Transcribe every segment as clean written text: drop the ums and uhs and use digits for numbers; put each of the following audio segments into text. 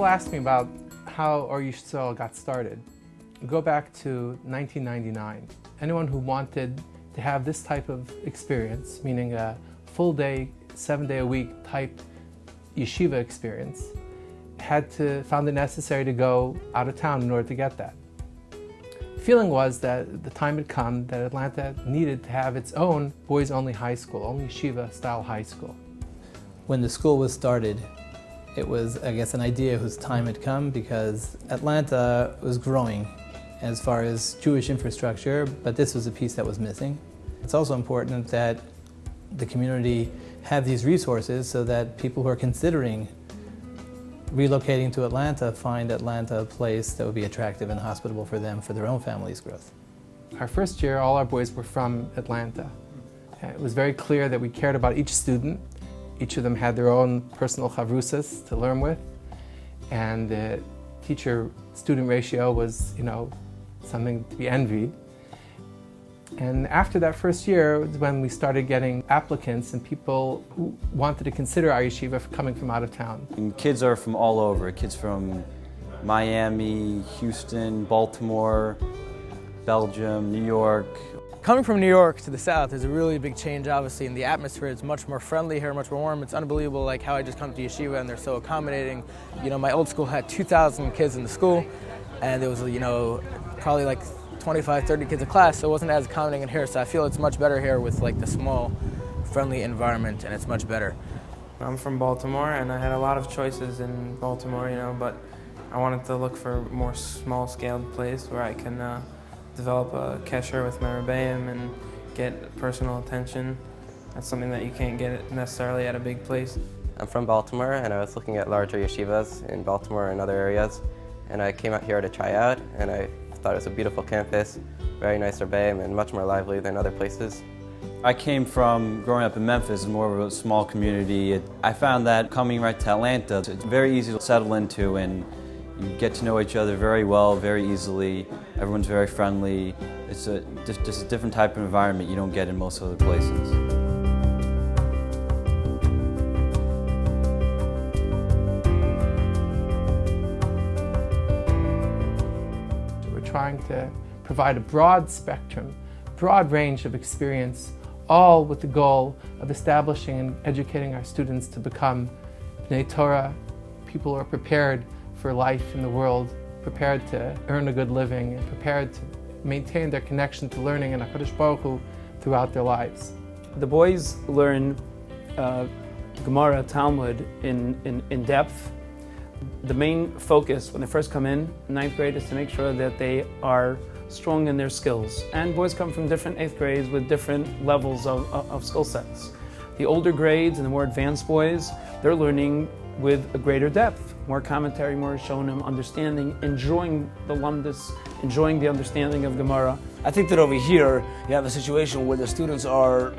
ask me about how Yisrael got started, go back to 1999. Anyone who wanted to have this type of experience, meaning a full day, 7-day-a-week type yeshiva experience, found it necessary to go out of town in order to get that. The feeling was that the time had come that Atlanta needed to have its own boys-only high school, only yeshiva-style high school. When the school was started, it was, I guess, an idea whose time had come because Atlanta was growing as far as Jewish infrastructure, but this was a piece that was missing. It's also important that the community have these resources so that people who are considering relocating to Atlanta find Atlanta a place that would be attractive and hospitable for them for their own family's growth. Our first year, all our boys were from Atlanta. It was very clear that we cared about each student. Each of them had their own personal chavrusas to learn with, and the teacher-student ratio was, something to be envied. And after that first year was when we started getting applicants and people who wanted to consider our yeshiva for coming from out of town. And kids are from all over. Kids from Miami, Houston, Baltimore, Belgium, New York. Coming from New York to the South is a really big change, obviously, and the atmosphere is much more friendly here, much more warm. It's unbelievable, like how I just come to yeshiva and they're so accommodating. My old school had 2,000 kids in the school, and there was, probably like 25, 30 kids a class, so it wasn't as accommodating in here. So I feel it's much better here with like the small, friendly environment, and it's much better. I'm from Baltimore, and I had a lot of choices in Baltimore, but I wanted to look for a more small-scaled place where I can develop a kesher with my rebbeim and get personal attention. That's something that you can't get necessarily at a big place. I'm from Baltimore, and I was looking at larger yeshivas in Baltimore and other areas, and I came out here to try out, and I thought it was a beautiful campus, very nice rebbeim, and much more lively than other places. I came from growing up in Memphis, more of a small community. I found that coming right to Atlanta, it's very easy to settle into, and you get to know each other very well, very easily. Everyone's very friendly. It's just a different type of environment you don't get in most other places. We're trying to provide a broad spectrum, broad range of experience, all with the goal of establishing and educating our students to become Bnei Torah, people who are prepared for life in the world, prepared to earn a good living, and prepared to maintain their connection to learning and HaKadosh Baruch Hu throughout their lives. The boys learn Gemara, Talmud in depth. The main focus when they first come in 9th grade is to make sure that they are strong in their skills. And boys come from different 8th grades with different levels of skill sets. The older grades and the more advanced boys, they're learning with a greater depth, more commentary, more shonim, understanding, enjoying the lumdus, enjoying the understanding of Gemara. I think that over here you have a situation where the students are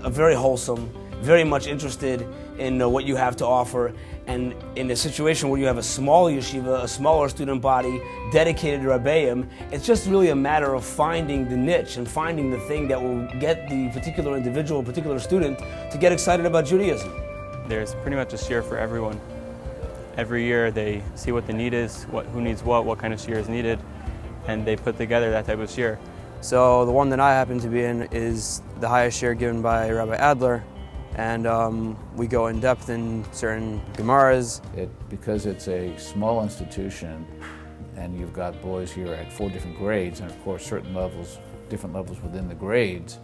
very wholesome, very much interested in what you have to offer, and in a situation where you have a small yeshiva, a smaller student body, dedicated to Rebbeim, it's just really a matter of finding the niche and finding the thing that will get the particular individual, particular student to get excited about Judaism. There's pretty much a shiur for everyone. Every year they see what the need is, who needs what kind of shiur is needed, and they put together that type of shiur. So the one that I happen to be in is the highest shiur given by Rabbi Adler, and we go in depth in certain Gemaras. Because it's a small institution, and you've got boys here at 4 different grades, and of course certain levels, different levels within the grades,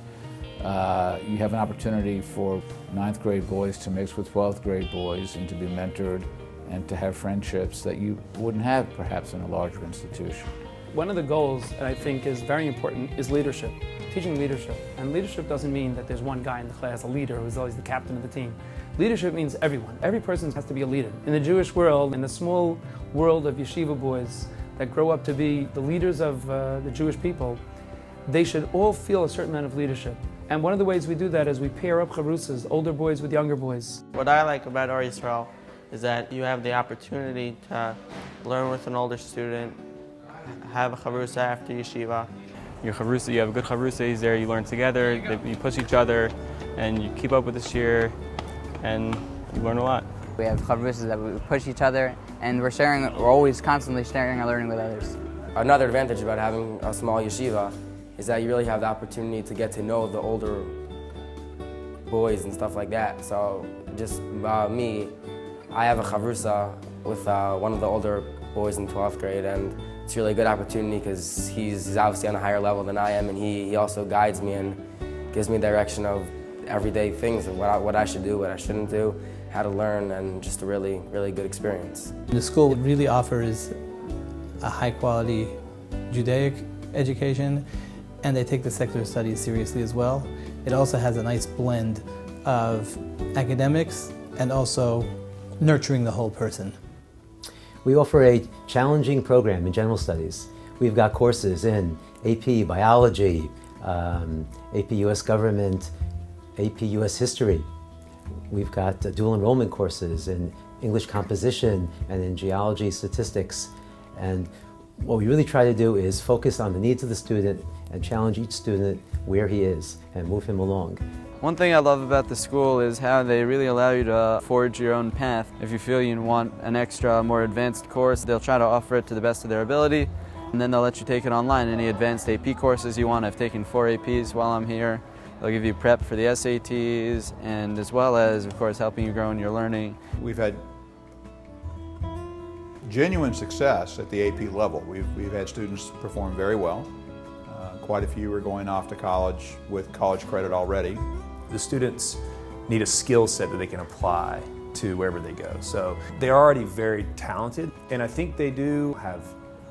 you have an opportunity for 9th grade boys to mix with 12th grade boys and to be mentored and to have friendships that you wouldn't have perhaps in a larger institution. One of the goals that I think is very important is leadership, teaching leadership. And leadership doesn't mean that there's one guy in the class, a leader, who's always the captain of the team. Leadership means everyone. Every person has to be a leader. In the Jewish world, in the small world of yeshiva boys that grow up to be the leaders of the Jewish people, they should all feel a certain amount of leadership. And one of the ways we do that is we pair up charusas, older boys with younger boys. What I like about Yisrael is that you have the opportunity to learn with an older student, have a charusa after yeshiva. Your charusa, you have a good charusa, he's there, you learn together, you push each other, and you keep up with the shiur, and you learn a lot. We have chavrusas that we push each other, and we're always constantly sharing our learning with others. Another advantage about having a small yeshiva is that you really have the opportunity to get to know the older boys and stuff like that. So just me, I have a chavrusa with one of the older boys in 12th grade, and it's really a good opportunity because he's obviously on a higher level than I am, and he also guides me and gives me direction of everyday things of what I should do, what I shouldn't do, how to learn, and just a really, really good experience. The school really offers a high-quality Judaic education, and they take the secular studies seriously as well. It also has a nice blend of academics and also nurturing the whole person. We offer a challenging program in general studies. We've got courses in AP Biology, AP US Government, AP US History. We've got dual enrollment courses in English composition and in geology statistics. And what we really try to do is focus on the needs of the student and challenge each student where he is and move him along. One thing I love about the school is how they really allow you to forge your own path. If you feel you want an extra, more advanced course, they'll try to offer it to the best of their ability, and then they'll let you take it online. Any advanced AP courses you want. I've taken 4 APs while I'm here. They'll give you prep for the SATs, and as well as, of course, helping you grow in your learning. We've had genuine success at the AP level. We've had students perform very well. Quite a few are going off to college with college credit already. The students need a skill set that they can apply to wherever they go. So they're already very talented, and I think they do have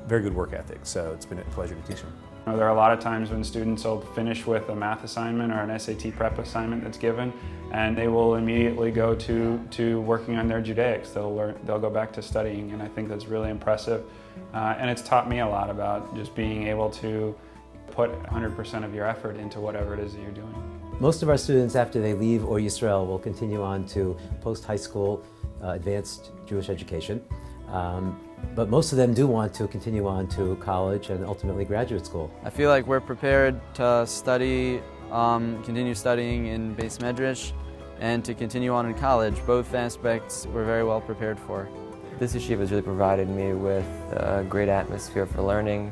very good work ethic, so it's been a pleasure to teach them. There are a lot of times when students will finish with a math assignment or an SAT prep assignment that's given, and they will immediately go to working on their Judaics. They'll go back to studying, and I think that's really impressive. And it's taught me a lot about just being able to put 100% of your effort into whatever it is that you're doing. Most of our students, after they leave Yisrael, will continue on to post-high school advanced Jewish education. But most of them do want to continue on to college and ultimately graduate school. I feel like we're prepared to study, continue studying in Beis Medrash, and to continue on in college. Both aspects we're very well prepared for. This yeshiva has really provided me with a great atmosphere for learning,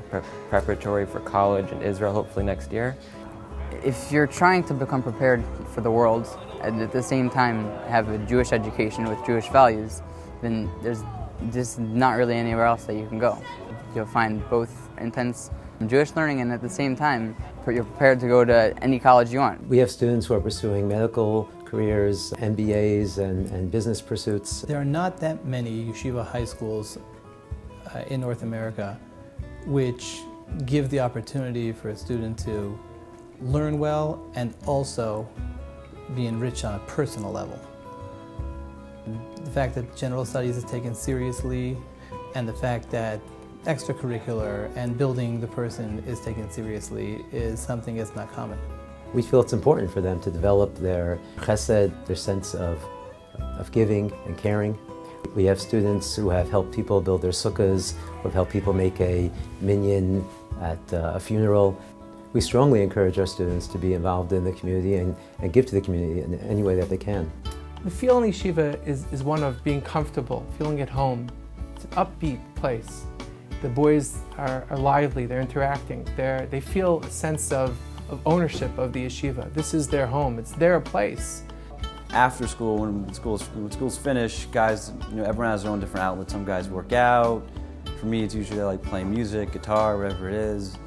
preparatory for college in Israel, hopefully next year. If you're trying to become prepared for the world and at the same time have a Jewish education with Jewish values, then there's just not really anywhere else that you can go. You'll find both intense Jewish learning and at the same time you're prepared to go to any college you want. We have students who are pursuing medical careers, MBAs, and business pursuits. There are not that many yeshiva high schools in North America which give the opportunity for a student to learn well and also be enriched on a personal level. The fact that general studies is taken seriously and the fact that extracurricular and building the person is taken seriously is something that's not common. We feel it's important for them to develop their chesed, their sense of giving and caring. We have students who have helped people build their sukkahs, who have helped people make a minyan at a funeral. We strongly encourage our students to be involved in the community and give to the community in any way that they can. The feel in Yeshiva is one of being comfortable, feeling at home. It's an upbeat place. The boys are lively, they're interacting, they feel a sense of ownership of the yeshiva. This is their home, it's their place. After school, when school's finished, guys, everyone has their own different outlets. Some guys work out. For me, it's usually like playing music, guitar, whatever it is.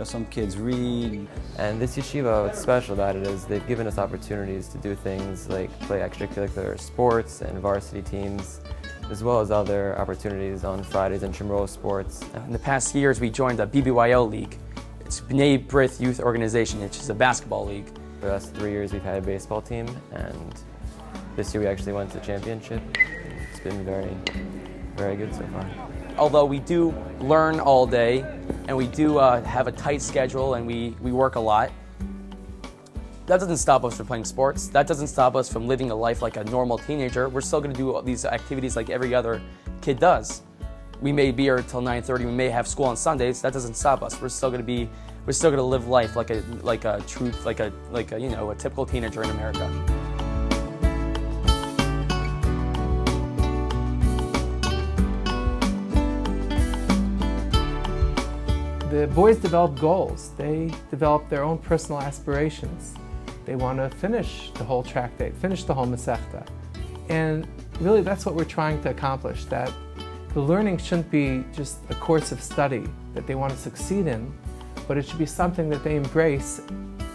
Some kids read. And this yeshiva, what's special about it is they've given us opportunities to do things like play extracurricular sports and varsity teams, as well as other opportunities on Fridays and Shemro sports. In the past years, we joined the BBYO League. It's B'nai B'rith Youth Organization, which is a basketball league. For the last 3 years, we've had a baseball team, and this year we actually went to the championship. It's been very, very good so far. Although we do learn all day, and we do have a tight schedule, and we work a lot, that doesn't stop us from playing sports. That doesn't stop us from living a life like a normal teenager. We're still going to do all these activities like every other kid does. We may be here till 9:30. We may have school on Sundays. That doesn't stop us. We're still going to live life like a typical teenager in America. The boys develop goals. They develop their own personal aspirations. They want to finish the whole tractate, finish the whole Masechta. And really that's what we're trying to accomplish, that the learning shouldn't be just a course of study that they want to succeed in, but it should be something that they embrace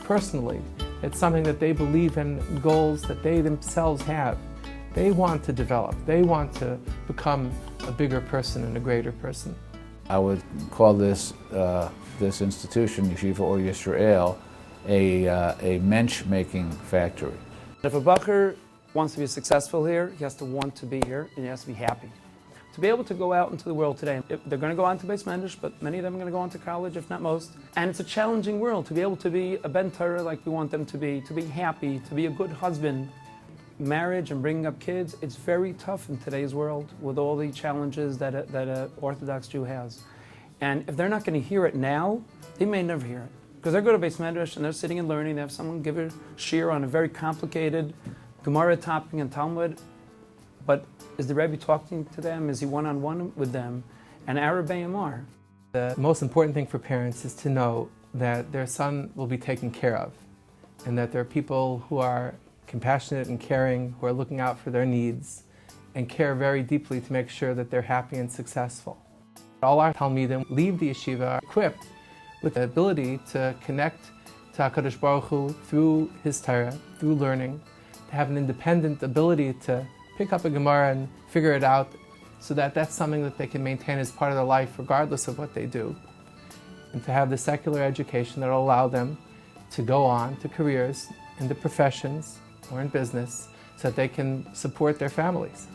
personally. It's something that they believe in, goals that they themselves have. They want to develop. They want to become a bigger person and a greater person. I would call this institution, Yeshiva or Yisrael, a mensch-making factory. If a bacher wants to be successful here, he has to want to be here and he has to be happy. To be able to go out into the world today, they're going to go on to Beis Medrash, but many of them are going to go on to college, if not most. And it's a challenging world to be able to be a Ben Torah like we want them to be happy, to be a good husband. Marriage and bringing up kids, it's very tough in today's world with all the challenges that an Orthodox Jew has. And if they're not going to hear it now, they may never hear it. Because they go to Beis Medrash and they're sitting and learning, they have someone give a shiur on a very complicated Gemara topic and Talmud, but is the Rebbe talking to them? Is he one-on-one with them? And our Rebbeim are. The most important thing for parents is to know that their son will be taken care of, and that there are people who are compassionate and caring, who are looking out for their needs, and care very deeply to make sure that they're happy and successful. All our Talmidim leave the yeshiva equipped with the ability to connect to HaKadosh Baruch Hu through His Torah, through learning, to have an independent ability to pick up a Gemara and figure it out, so that that's something that they can maintain as part of their life regardless of what they do. And to have the secular education that will allow them to go on to careers, into professions, or in business, so that they can support their families.